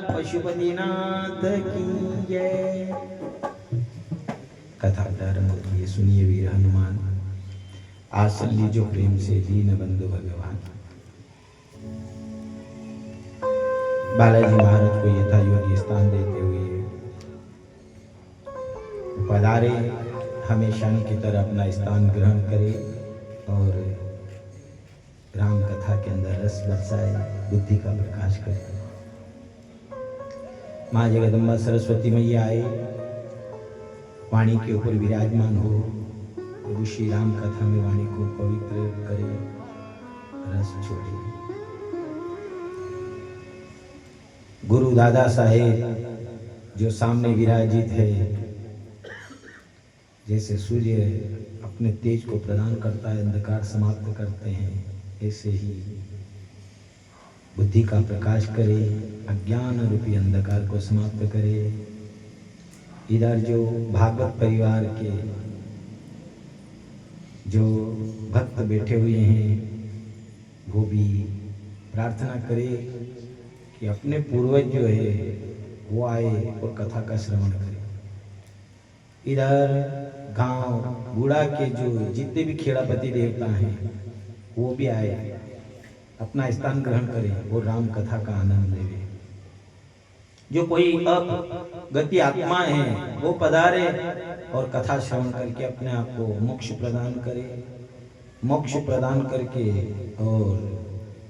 पशुपतिनाथ की जय। कथा प्रारंभ होती है। सुनिए वीर हनुमान, आसन लीजो प्रेम से दीन बंधु भगवान। बालाजी महाराज को यथा योग्य स्थान देते हुए पधारे, हमेशा की तरह अपना स्थान ग्रहण करे और राम कथा के अंदर रस बरसाए, बुद्धि का प्रकाश करे। माँ जगदम्बा सरस्वती मैया आए, वाणी के ऊपर विराजमान हो, प्रभु श्री राम कथा में वाणी को पवित्र करे, रस छोड़े। गुरु दादा साहेब जो सामने विराजित है, जैसे सूर्य अपने तेज को प्रदान करता है, अंधकार समाप्त करते हैं, ऐसे ही बुद्धि का प्रकाश करे, अज्ञान रूपी अंधकार को समाप्त करे। इधर जो भागवत परिवार के जो भक्त बैठे हुए हैं, वो भी प्रार्थना करे कि अपने पूर्वज जो है वो आए और कथा का श्रवण करे। इधर गांव बूढ़ा के जो जितने भी खेड़ापति देवता हैं वो भी आए, अपना स्थान ग्रहण करें और राम कथा का आनंद लेवे। जो कोई गति आत्मा है वो पधारे और कथा श्रवण करके अपने आप को मोक्ष प्रदान करे। मोक्ष प्रदान करके और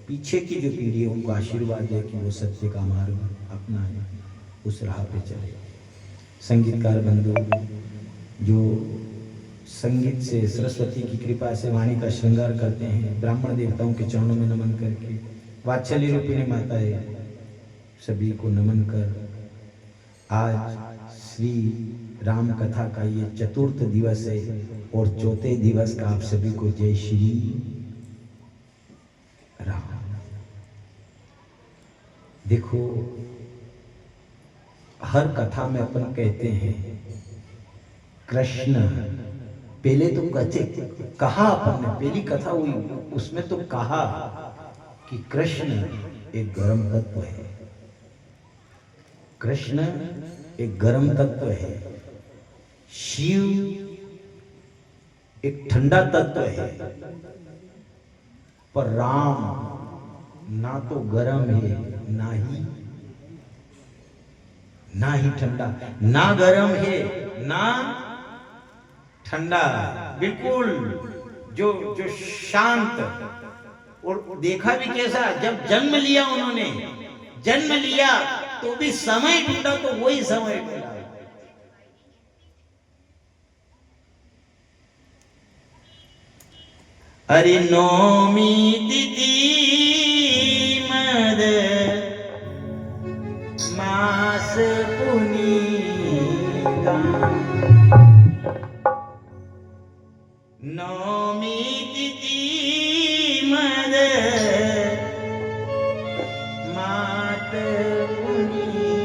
पीछे की जो पीढ़ी है उनको आशीर्वाद दे कि वो सत्य का मार्ग अपनाए, उस राह पे चले। संगीतकार बंधु जो संगीत से, सरस्वती की कृपा से वाणी का श्रृंगार करते हैं, ब्राह्मण देवताओं के चरणों में नमन करके, वात्सल्य रूपिणी माताएं सभी को नमन कर, आज श्री राम कथा का ये चतुर्थ दिवस है और चौथे दिवस का आप सभी को जय श्री राम। देखो, हर कथा में अपन कहते हैं कृष्ण, पहले तो कहा अपन ने, पहली कथा हुई उसमें तो कहा कि कृष्ण एक गर्म तत्व है। कृष्ण एक गर्म तत्व है, शिव एक ठंडा तत्व है, पर राम ना तो गर्म है ना ही ठंडा, ना गर्म है ना ठंडा, बिल्कुल जो शांत। और देखा भी कैसा, जब जन्म लिया उन्होंने, जन्म लिया तो भी समय ढूंढा तो वही समय ढूंढा। अरे नौमी तिथि मद मास पुनीता, नौमी तिथि मद मात पुनीता।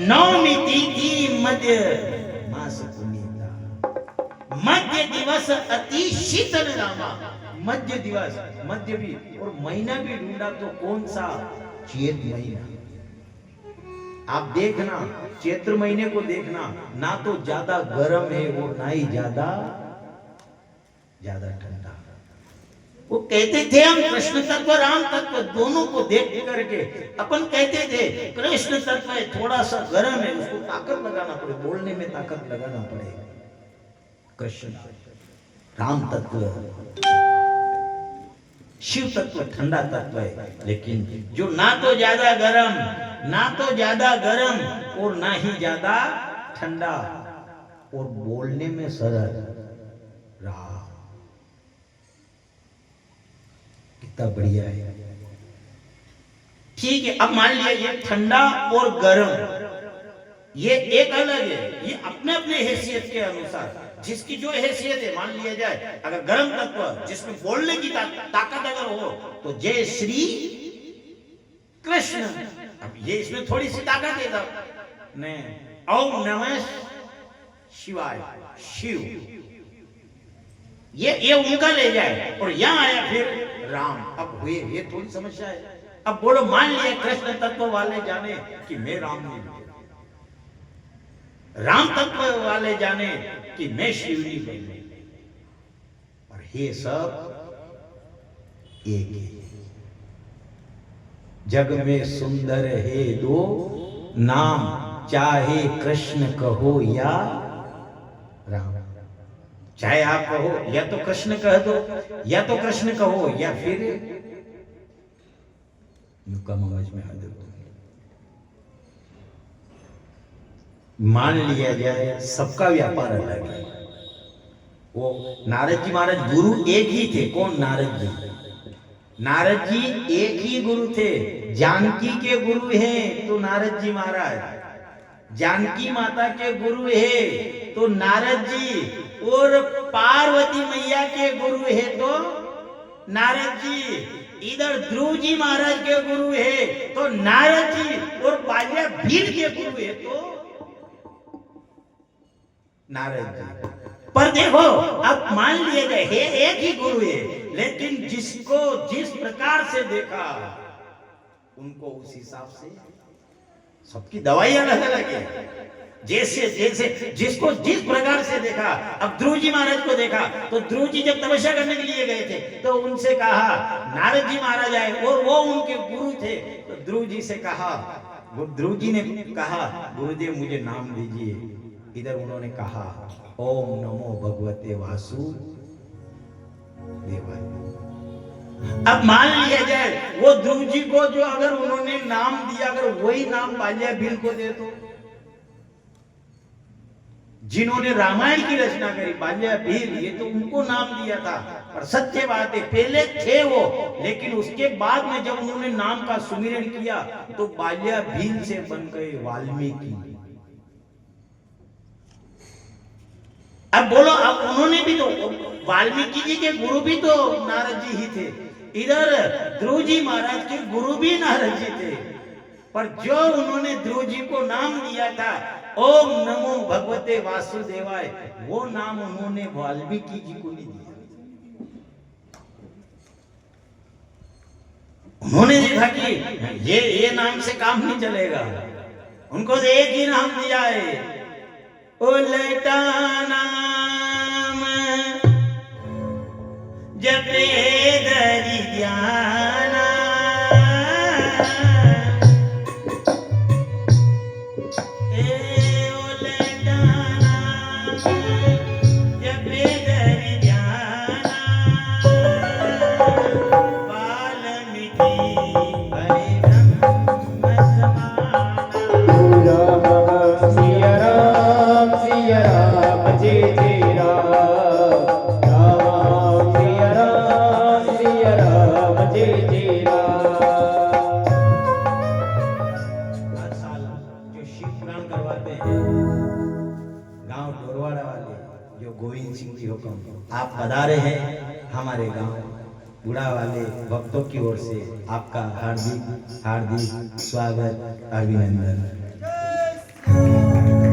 नौमी तिथि मध्य मास पुनीता, मध्य दिवस अति शीतल रामा। मध्य दिवस, मध्य भी, और महीना भी ढूंढा तो कौन सा? चैत महीना। आप देखना, चैत्र महीने को देखना, ना तो ज्यादा गर्म है और ना ही ज्यादा ठंडा। वो कहते थे हम कृष्ण तत्व राम तत्व दोनों को देख करके अपन कहते थे कृष्ण तत्व है, थोड़ा सा गर्म है, उसको ताकत लगाना पड़े, बोलने में ताकत लगाना पड़े। कृष्ण राम तत्व, शिव तत्व ठंडा तत्व है। लेकिन जो ना तो ज्यादा गर्म और ना ही ज्यादा ठंडा, और बोलने में सरल, राम कितना बढ़िया है। ठीक है, अब मान लिया ये ठंडा और गर्म ये एक अलग है, ये अपने अपने हैसियत के अनुसार जिसकी जो हैसियत है, मान लिया जाए अगर गर्म तत्व जिसमें बोलने की ताकत अगर हो तो जय श्री कृष्ण। अब ये इसमें थोड़ी सी ताकत है तब ने ओम नमः शिवाय, शिव, ये उनका ले जाए। और यहां आया फिर राम। अब हुए ये थोड़ी समस्या है। अब बोलो मान लिया कृष्ण तत्व वाले जाने कि मैं राम नहीं हूं, राम तत्व वाले जाने कि मैं शिवजी बनी, और ये सब एक ही। जग में सुंदर है दो नाम, चाहे कृष्ण कहो या राम। चाहे आप कहो या तो कृष्ण कह दो, या तो कृष्ण कहो, या फिर नुक्का मगज में आ दो। मान लिया जाए सबका व्यापार अलग है। वो नारद जी महाराज गुरु एक ही थे। कौन? नारद जी। नारद जी एक ही गुरु थे। जानकी के गुरु हैं तो नारद जी महाराज, जानकी माता के गुरु है तो नारद जी, और पार्वती मैया के गुरु है तो नारद जी। इधर ध्रुव जी महाराज के गुरु है तो नारद जी, और बाल्या भील के गुरु है तो नारद जी। पर देखो अब मान लिए गए है एक ही गुरु है, लेकिन जिसको जिस प्रकार से देखा उनको उस हिसाब से, सबकी दवाई अलग अलग है। जैसे जैसे जिसको जिस प्रकार से देखा। अब ध्रुव जी महाराज को देखा तो ध्रुव जी जब तपस्या करने के लिए गए थे तो उनसे कहा, नारद जी महाराज आए और वो उनके गुरु थे, तो ध्रुव जी से कहा, ध्रुव जी ने कहा गुरुदेव मुझे नाम दीजिए। इधर उन्होंने कहा ओम नमो भगवते वासुदेवाय। अब मान लिया जाए वो ध्रुव जी को जो अगर उन्होंने नाम दिया, अगर वही नाम बाल्या भील को दे तो, जिन्होंने रामायण की रचना करी बाल्या भील, ये तो उनको नाम दिया था। और सत्य बात है पहले थे वो, लेकिन उसके बाद में जब उन्होंने नाम का सुमिरन किया तो बाल्या भील से बन गए वाल्मीकि। अब बोलो, अब उन्होंने भी तो, वाल्मीकि जी के गुरु भी तो नारद जी ही थे, इधर ध्रुव जी महाराज के गुरु भी नारद जी थे। पर जो उन्होंने ध्रुव जी को नाम दिया था ओम नमो भगवते वासुदेवाय, वो नाम उन्होंने वाल्मीकि जी को नहीं दिया। उन्होंने देखा कि ये नाम से काम नहीं चलेगा, उनको तो एक ही नाम दिया है, उल्टा नाम जपे धरि ध्याना, उल्टा नाम जपे धरि ध्याना, वाल्मीकि हरि ब्रह्म समाना। सिया राम जय जय राम, राम सिया राम जय जय राम। हर साल जो शिव पुराण करवाते हैं गांव डोरवाड़ा वाले, जो गोविंद सिंह जी हुक्म, आप पधारे हैं हमारे गांव बुढ़ा वाले भक्तों की ओर से आपका हार्दिक हार्दिक स्वागत अभिनंदन।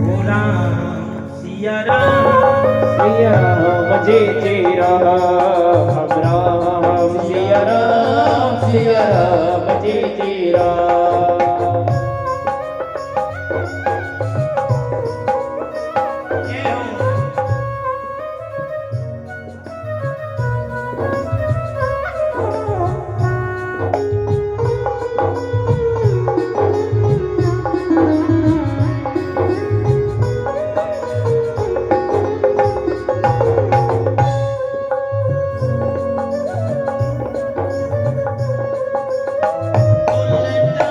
ओ राम सिया राम जय जय राम, राम सिया राम जय जय राम। जय हो। उल्टा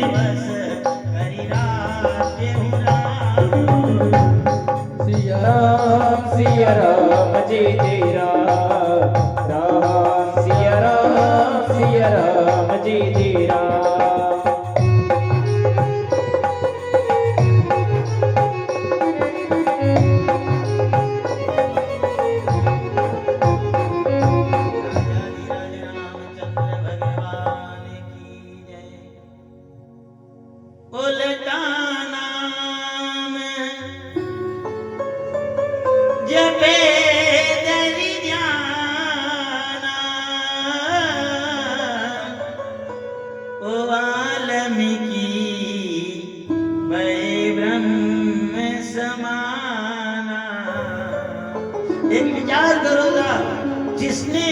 बस करी राज्य राम। सिया राम जय जय राम, राम सिया राम जय जय राम। राजाधिराज रामचंद्र भगवान की जय। उल्टा नाम जपे दरि जाना, ओ वाल्मीकि भय ब्रह्म समाना। एक विचार करोगा, जिसने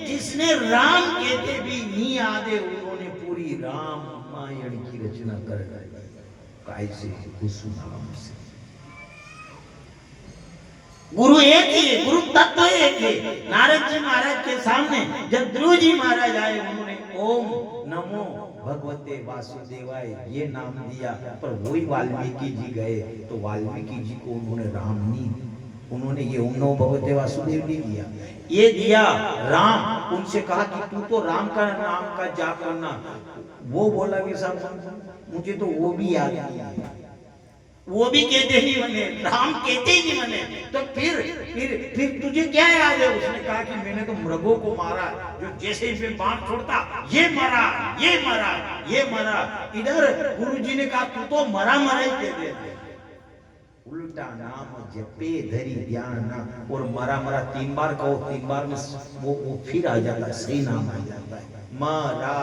जिसने राम कहते भी नहीं आदे, उन्होंने पूरी रामायण की रचना कर डाली। कैसे नाम से गुरु एक ही है, गुरु तत्व एक है। नारद जी महाराज के सामने जब ध्रुव जी महाराज आए, उन्होंने ओम नमो भगवते वासुदेवाय ये नाम दिया, पर वही वाल्मीकि जी गए तो वाल्मीकि जी को उन्होंने राम नहीं, उन्होंने ये ओम नमो भगवते वासुदेव नहीं दिया, ये दिया राम। उनसे कहा कि तू तो राम का नाम का जाप करना। वो बोला कि साहब मुझे तो वो भी याद नहीं है, वो भी कहते नहीं बने, राम कहते ही नहीं बने, तो फिर तुझे क्या याद है? उसने कहा कि मैंने तो मृगों को मारा, जो जैसे ही मैं बाण छोड़ता ये मरा, ये मरा, ये मरा। इधर गुरुजी ने कहा तू तो मरा मरा ही कहते थे। उल्टा नाम जपे धरी ध्यान, और मरा मरा 3 बार कहो, 3 बार में वो फिर आ जाता है, सही नाम आ जाता है। मरा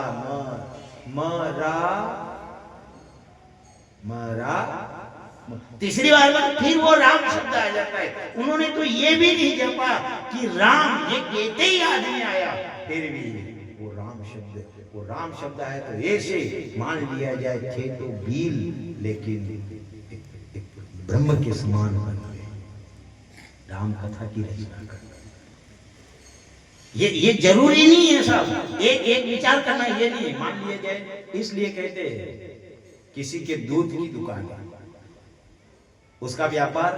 मरा मरा, तीसरी बार में फिर वो राम शब्द आ जाता है। उन्होंने तो ये भी नहीं जपा कि राम, ये कहते ही आदमी आया, फिर भी वो राम शब्द आया तो ऐसे मान लिया जाए थे तो भील, लेकिन एक ब्रह्म के समान बन गए, राम कथा की रचना कर। ये जरूरी नहीं है साहब, एक विचार करना ये नहीं है, मान लिया जाए। इसलिए कहते हैं किसी के दूध की दुकान है, उसका व्यापार,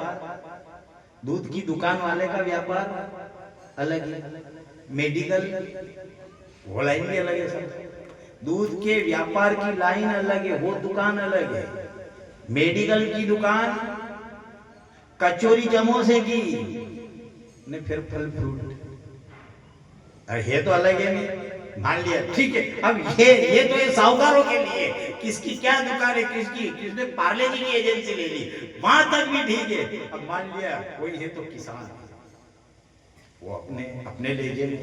दूध की दुकान वाले का व्यापार अलग है, मेडिकल वो लाइन भी अलग है सब। दूध के व्यापार की लाइन अलग है, वो दुकान अलग है। मेडिकल की दुकान कचौरी समोसे की ने फिर फल फ्रूट, ये तो अलग है नहीं। मान लिया ठीक है, अब ये तो ये साहूकारों के लिए, किसकी क्या दुकान है, किसने पार्ले जी की एजेंसी ले ली, वहां तक भी ठीक है। अब मान लिया कोई है तो किसान, वो अपने ले गए।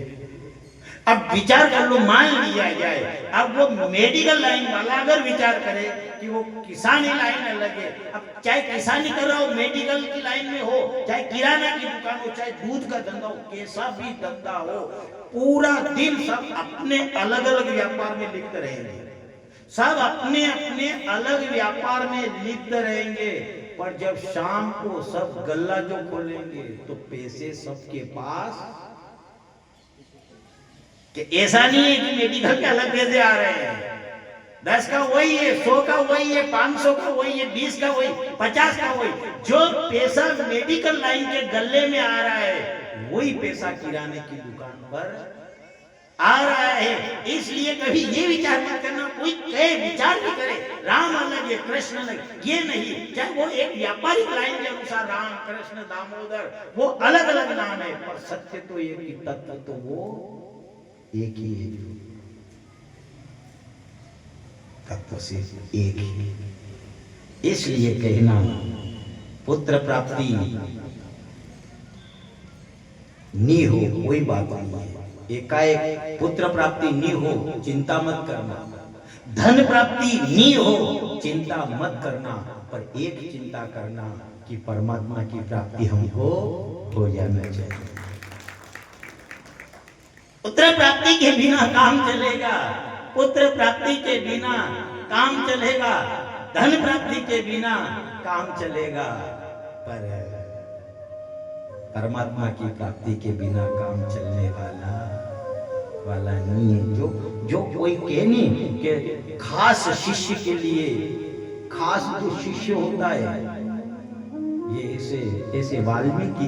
अब विचार कर लो, मान लिया जाए अब वो मेडिकल लाइन वाला अगर विचार करे कि वो किसानी लाइन अलग है, अब चाहे किसानी कर रहा हो, मेडिकल की लाइन में हो, चाहे किराना की दुकान हो, चाहे दूध का धंधा हो, कैसा भी धंधा हो, पूरा दिन सब अपने अलग अलग व्यापार में लिप्त रहेंगे, सब अपने अपने अलग व्यापार में लिप्त रहेंगे। पर जब शाम को सब गल्ला जो खोलेंगे तो पैसे सबके पास, कि ऐसा नहीं है कि मेडिकल के अलग पैसे आ रहे हैं, 10 का वही है, 100 का वही है, 500 का वही है, 20 का वही, 50 का वही। जो पैसा मेडिकल लाइन के गल्ले में आ रहा है, वही पैसा किराने की दुकान पर आ रहा है। इसलिए कभी ये विचार मत करना, कोई कहे विचार भी करे राम अलग है कृष्ण अलग, ये नहीं। चाहे वो एक व्यापारिक लाइन के अनुसार राम कृष्ण दामोदर वो अलग अलग नाम है, पर सत्य तो एक ही, तत्व तो वो एक ही है, तत्व से एक ही। इसलिए कहना पुत्र प्राप्ति नहीं हो कोई बात नहीं है, एकाएक पुत्र प्राप्ति नहीं हो चिंता मत करना, धन प्राप्ति नहीं हो चिंता मत करना, पर एक चिंता करना कि परमात्मा की प्राप्ति हमको हो जाना चाहिए। पुत्र प्राप्ति के बिना काम चलेगा, पुत्र प्राप्ति के बिना काम चलेगा, धन प्राप्ति के बिना काम चलेगा, पर परमात्मा की प्राप्ति के बिना काम चलने वाला वाला नहीं है। जो कोई कहे नहीं कि खास शिष्य के लिए, खास जो शिष्य होता है ये ऐसे वाल्मीकि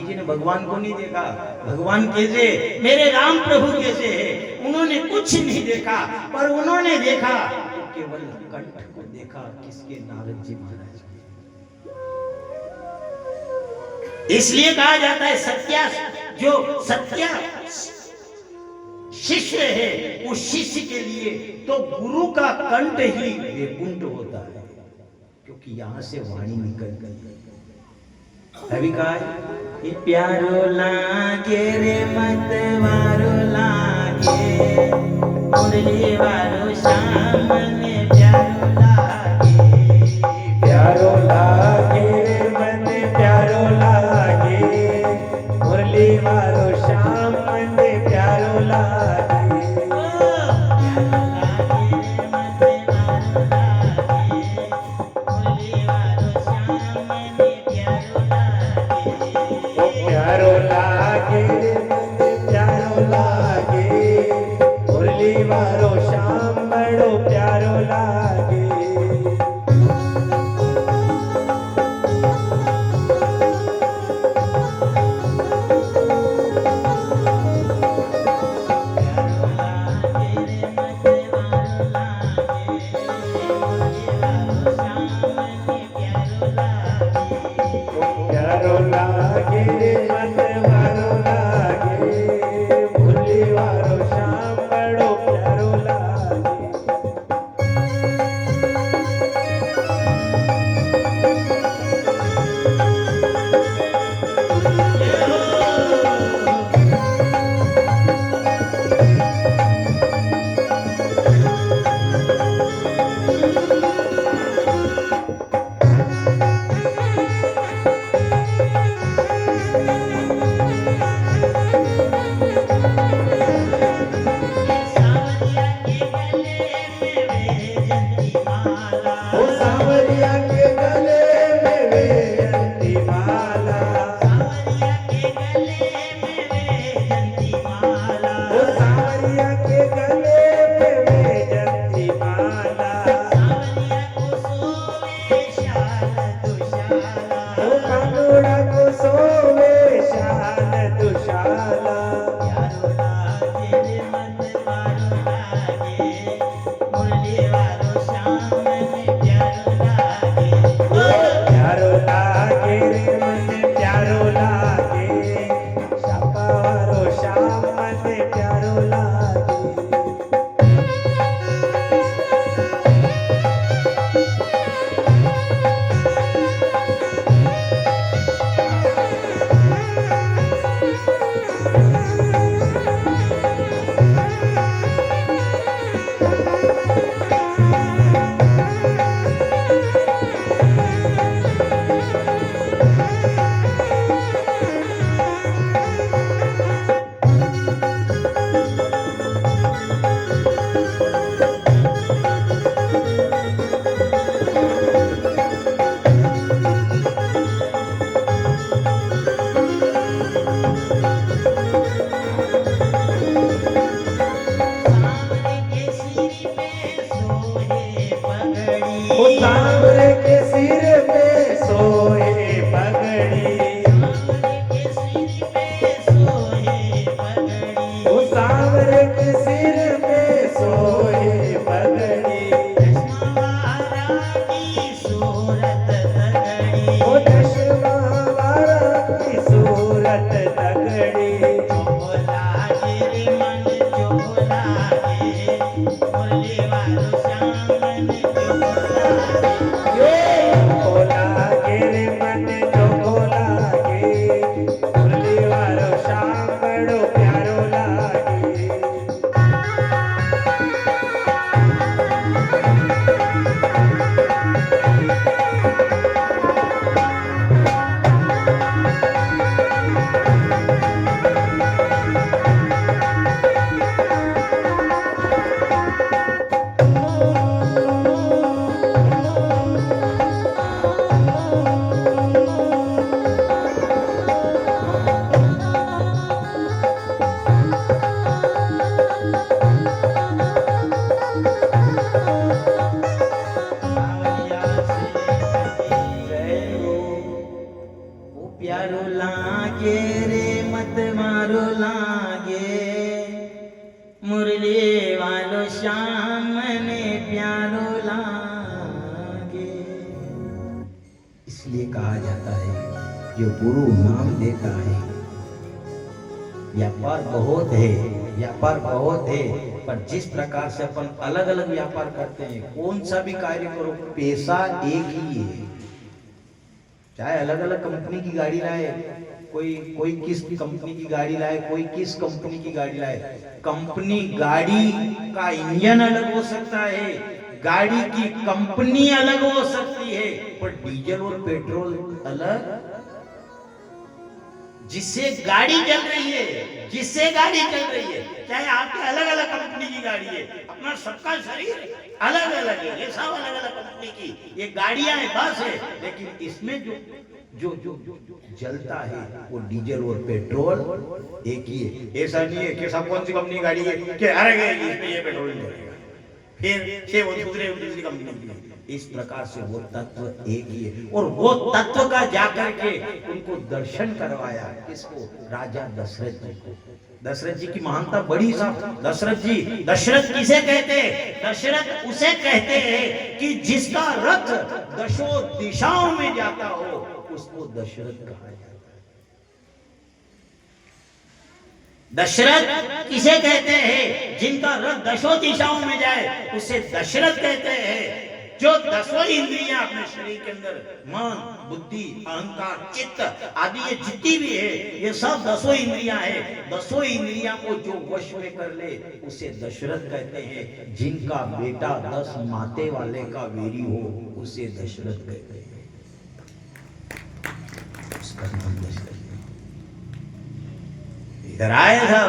जी ने भगवान को नहीं देखा। भगवान कैसे, मेरे राम प्रभु कैसे है, उन्होंने कुछ नहीं देखा, पर उन्होंने देखा तो केवल कंठ को देखा। किसके? नारद जी महाराज। इसलिए कहा जाता है जो सत्या शिष्य है, उस शिष्य के लिए तो गुरु का कंठ ही वैकुंठ होता है, क्योंकि यहां से वाणी निकल गई। अभी कहा है, प्यारो लागे रे मत वारो लागे, मुरली वारो श्याम ने प्यारो लागे, प्यारो लागे रे मन प्यारो लागे, मुरली वारो श्याम ने प्यारो लागे। प्यारो लागे मन प्यारो लागे, मुरली वारो श्याम बड़ो प्यारो लागे। प्यारो लागे मन वारो लागे, मुरली वारो श्याम बड़ो प्यारो लागे। ओ सांवरिया के गले में वैजंती माला, ओ सांवरिया के गले में वैजंती माला, ओ कानूड़ा को सोवे शान दुशाला। प्यारो लागे रे मन प्यारो लागे, शापा वारो श्याम मन प्यारो लागे। ओ सांवरे के सिर पे सोए पगड़ी, ओ सांवरे के सिर पे सोए पगड़ी, ओ चश्मा वाला की सूरत तगड़ी। न्यारो लागे। इसलिए कहा जाता है जो गुरु नाम देता है, व्यापार बहुत है, व्यापार बहुत है, पर जिस प्रकार से अपन अलग अलग व्यापार करते हैं, कौन सा भी कार्य करो, पैसा एक ही है। चाहे अलग अलग कंपनी की गाड़ी लाए, कोई किस कंपनी की गाड़ी लाए, कोई किस कंपनी की गाड़ी लाए, कंपनी गाड़ी का इंजन अलग हो सकता है, गाड़ी की कंपनी अलग हो सकती है, पर डीजल और पेट्रोल अलग। जिससे गाड़ी चल रही है, जिससे गाड़ी चल रही है, चाहे आपके अलग अलग कंपनी की गाड़ी है, अपना सबका शरीर अलग अलग है, ये सब अलग अलग कंपनी की ये गाड़ियां है, बस है, लेकिन इसमें जो जो जो जलता है वो डीजल और पेट्रोल एक ही है। ऐसा नहीं है कि सब कौन सी कंपनी की गाड़ी है कि अरे इसमें ये पेट्रोल नहीं जलेगा, फिर वो दूसरी कंपनी की है। इस प्रकार से वो तत्व एक ही है, और वो तत्व का जाकर के उनको दर्शन करवाया, किसको? राजा दशरथ जी को। दशरथ जी की महानता बड़ी साहब। दशरथ किसे कहते हैं? दशरथ उसे कहते हैं कि जिसका रथ दशों दिशाओं में जाता हो, उसको दशरथ कहा जाता है। दशरथ किसे कहते हैं? जिनका रथ दशों दिशाओं में जाए, उसे दशरथ कहते हैं। जो दसों इंद्रियां अपने शरीर के अंदर, मन, बुद्धि, अहंकार, चित्त आदि ये जितनी भी है, ये सब दसों इंद्रियां है। दसों इंद्रियां को जो वश में कर ले, उसे दशरथ कहते हैं। जिनका बेटा 10 माते वाले का वेरी हो, उसे दशरथ कहते हैं। उसका नाम दशरथ। इधर आए सब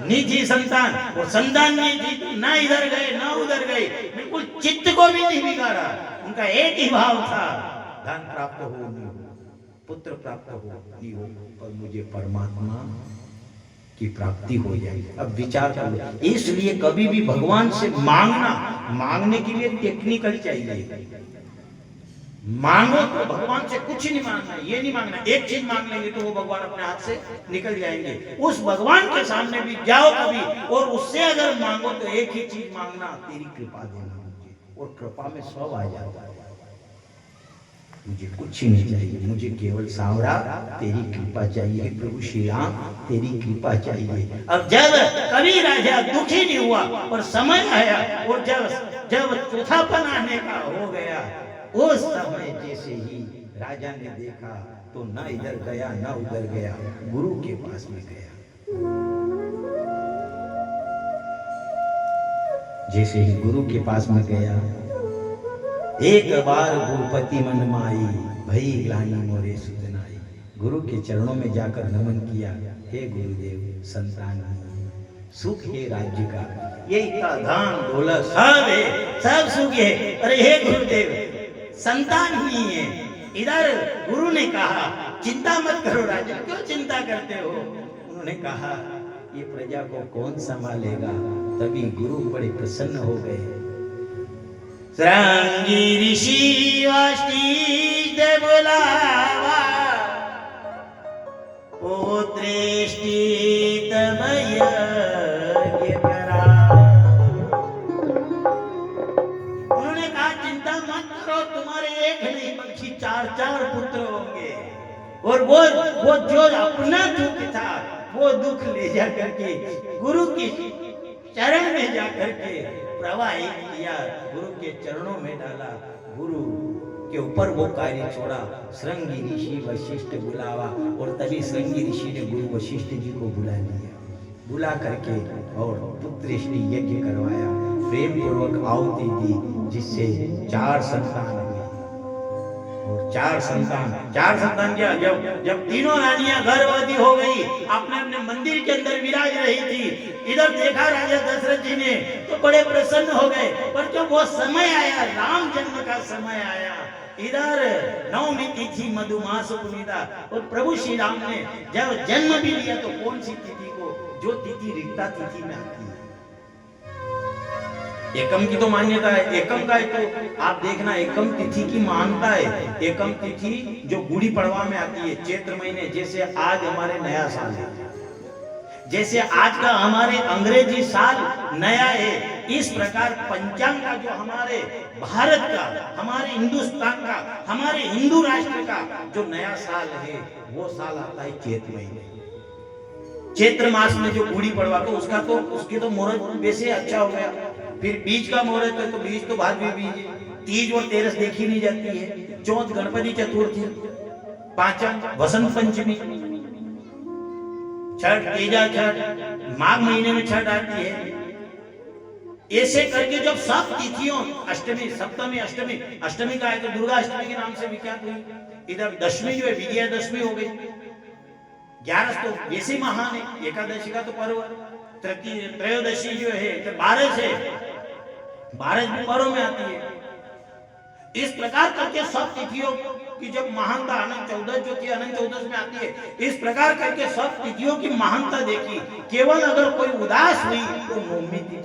निजी संतान, और संतान निजी, ना इधर गए ना उधर गए, बिल्कुल चित्त को भी नहीं बिगाड़ा। उनका एक ही भाव था, धन प्राप्त हो नहीं हो, पुत्र प्राप्त हो नहीं हो, पर मुझे परमात्मा की प्राप्ति हो जाए। अब विचार कर लो, इसलिए कभी भी भगवान से मांगने के लिए टेक्निकल चाहिए। मांगो तो भगवान से कुछ नहीं मांगना, ये नहीं मांगना एक चीज मांग लेंगे तो वो भगवान अपने हाथ से निकल जाएंगे। उस भगवान के सामने भी जाओ कभी, और उससे अगर मांगो तो एक ही चीज मांगना, तेरी कृपा देना मुझे, और कृपा में सब आ जाता है। मुझे कुछ ही नहीं चाहिए, मुझे केवल सांवरा तेरी कृपा चाहिए, प्रभु श्री राम तेरी कृपा चाहिए। अब जब कभी राजा दुखी नहीं हुआ, और समय आया, और जब चौथापन आने का हो गया, उस समय जैसे ही राजा ने देखा तो ना इधर गया ना उधर गया, गुरु के पास में गया। जैसे ही गुरु के पास में गया, एक बार भूपति मन माई, भई ग्लानि मोरे सुतनाई। गुरु के चरणों में जाकर नमन किया, हे गुरुदेव, संतान सुख है राज्य का, ये इतना धाम दौलत सब है, सब सुख है, अरे हे गुरुदेव संतान नहीं है। इधर गुरु ने कहा चिंता मत करो राजन, क्यों चिंता करते हो? उन्होंने कहा ये प्रजा को कौन संभालेगा? तभी गुरु बड़े प्रसन्न हो गए। श्रृंगी ऋषि वशिष्ठ बुलावा, पुत्रेष्टि तमय चार पुत्र होंगे, और वो जो अपना दुख था वो दुख ले जा करके गुरु के चरण में जाकर के प्रवाहित किया, गुरु के चरणों में डाला, गुरु के ऊपर वो कार्य छोड़ा। श्रृंगी ऋषि वशिष्ठ बुलावा, और तभी श्रृंगी ऋषि ने गुरु वशिष्ठ जी को बुला लिया, बुला करके और पुत्रेष्टि यज्ञ करवाया, प्रेम पूर्वक आहुति दी, जिससे 4 संतान हुए। और 4 संतान क्या, जब तीनों रानियां गर्भवती हो गई, अपने अपने मंदिर के अंदर विराज रही थी, इधर देखा राजा दशरथ जी ने तो बड़े प्रसन्न हो गए। पर जब वो समय आया, राम जन्म का समय आया, इधर नवमी तिथि मधुमास पुनीता, और प्रभु श्री राम ने जब जन्म भी लिया तो कौन सी तिथि को? जो तिथि रिक्ता तिथि में आती है। एकम की तो मान्यता है, एकम का तो आप देखना, एकम तिथि की महानता है। एकम तिथि जो गुड़ी पड़वा में आती है, चैत्र महीने, जैसे आज हमारे नया साल है, जैसे आज का हमारे अंग्रेजी साल नया है, इस प्रकार पंचांग का जो हमारे भारत का, हमारे हिंदुस्तान का, हमारे हिंदू राष्ट्र का जो नया साल है वो साल आता है चैत्र महीने। चैत्र मास में जो गुड़ी पड़वा तो उसकी तो मुहूर्त वैसे अच्छा हो गया। फिर बीज का मुहूर्त है तो बीज तो भादवी बीज है। तीज और तेरस देखी नहीं जाती है। चौथ गणपति चतुर्थी, पांचम वसंत पंचमी, छठ तेजा छठ, माघ महीने में छठ आती है। ऐसे करके जब सब तिथियों, अष्टमी, सप्तमी, अष्टमी, अष्टमी का है तो दुर्गा अष्टमी के नाम से विख्यात हुई। इधर दशमी जो है विजयादशमी हो गई। 11 तो वैसे महान है, एकादशी का तो पर्व, त्रयोदशी जो है तो 12 से 12 भी पर्व में आती है। इस प्रकार करके सब तिथियों की जब महानता अनंत चौदस जो थी अनंत चौदस में आती है, इस प्रकार करके सब तिथियों की महानता देखी। केवल अगर कोई उदास हुई तो नवमी तिथि